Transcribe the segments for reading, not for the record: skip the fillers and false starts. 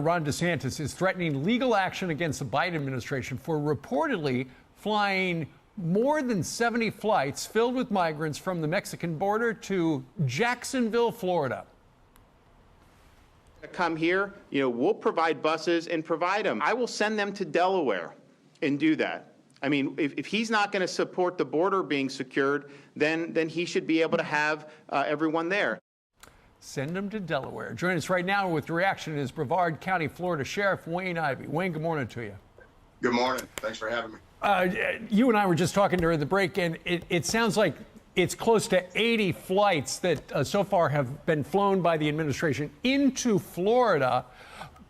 Ron DeSantis is threatening legal action against the Biden administration for reportedly flying more than 70 flights filled with migrants from the Mexican border to Jacksonville, Florida. Come here, we'll provide buses and provide them. I will send them to Delaware and do that. I mean, if he's not going to support the border being secured, then he should be able to have everyone there. Send them to Delaware. Join us right now with reaction is Brevard County, Florida Sheriff Wayne Ivey. Wayne, good morning to you. Good morning. Thanks for having me. You and I were just talking during the break, and it sounds like it's close to 80 flights that so far have been flown by the administration into Florida.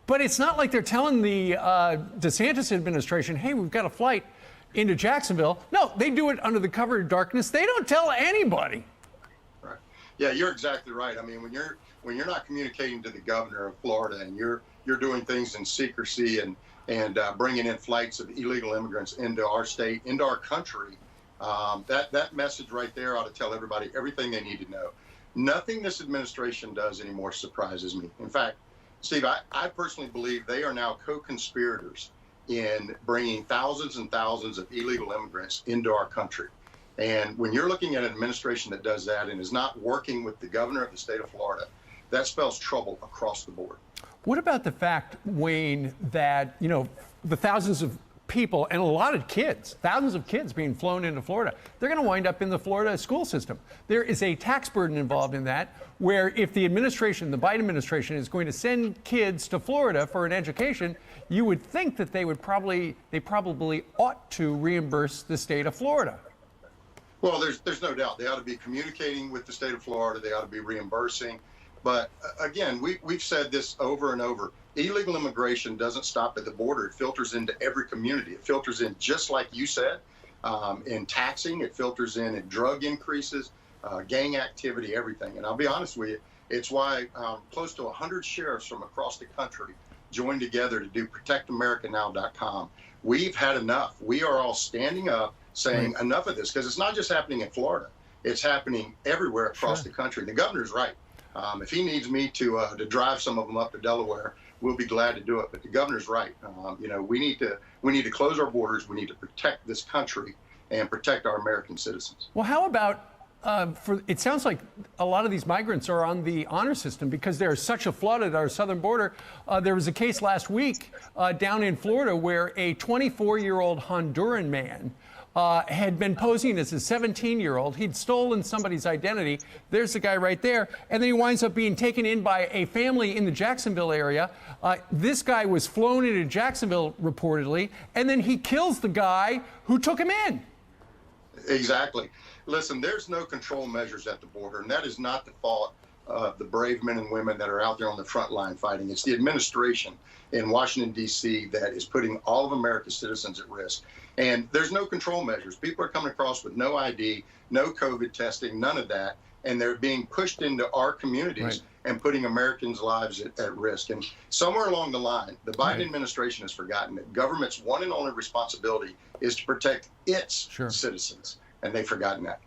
But it's not like they're telling the DeSantis administration, hey, we've got a flight into Jacksonville. No, they do it under the cover of darkness. They don't tell anybody. Right. Yeah, you're exactly right. I mean, when you're not communicating to the governor of Florida and you're doing things in secrecy and bringing in flights of illegal immigrants into our state, into our country, that message right there ought to tell everybody everything they need to know. Nothing this administration does anymore surprises me. In fact, Steve, I personally believe they are now co-conspirators in bringing thousands and thousands of illegal immigrants into our country. And when you're looking at an administration that does that and is not working with the governor of the state of Florida, that spells trouble across the board. What about the fact, Wayne, that, the thousands of people and a lot of kids, thousands of kids being flown into Florida, they're going to wind up in the Florida school system. There is a tax burden involved in that, where if the administration, the Biden administration, is going to send kids to Florida for an education, you would think that they probably ought to reimburse the state of Florida. Well, there's no doubt. They ought to be communicating with the state of Florida. They ought to be reimbursing. But again, we've said this over and over. Illegal immigration doesn't stop at the border. It filters into every community. It filters in, just like you said, in taxing. It filters in drug increases, gang activity, everything. And I'll be honest with you, it's why close to 100 sheriffs from across the country joined together to do protectamericanow.com. We've had enough. We are all standing up saying enough of this, because it's not just happening in Florida. It's happening everywhere across the country. The governor's right. If he needs me to drive some of them up to Delaware, we'll be glad to do it. But the governor's right. We need to close our borders. We need to protect this country and protect our American citizens. Well, how about it sounds like a lot of these migrants are on the honor system because there's such a flood at our southern border. There was a case last week down in Florida where a 24-year-old Honduran man had been posing as a 17-year-old. He'd stolen somebody's identity. There's the guy right there. And then he winds up being taken in by a family in the Jacksonville area. This guy was flown into Jacksonville reportedly, and then he kills the guy who took him in. Exactly. Listen, there's no control measures at the border, and that is not the fault of the brave men and women that are out there on the front line fighting. It's the administration in Washington, D.C. that is putting all of America's citizens at risk. And there's no control measures. People are coming across with no ID, no COVID testing, none of that. And they're being pushed into our communities and putting Americans' lives at risk. And somewhere along the line, the Biden administration has forgotten that government's one and only responsibility is to protect its citizens. And they've forgotten that.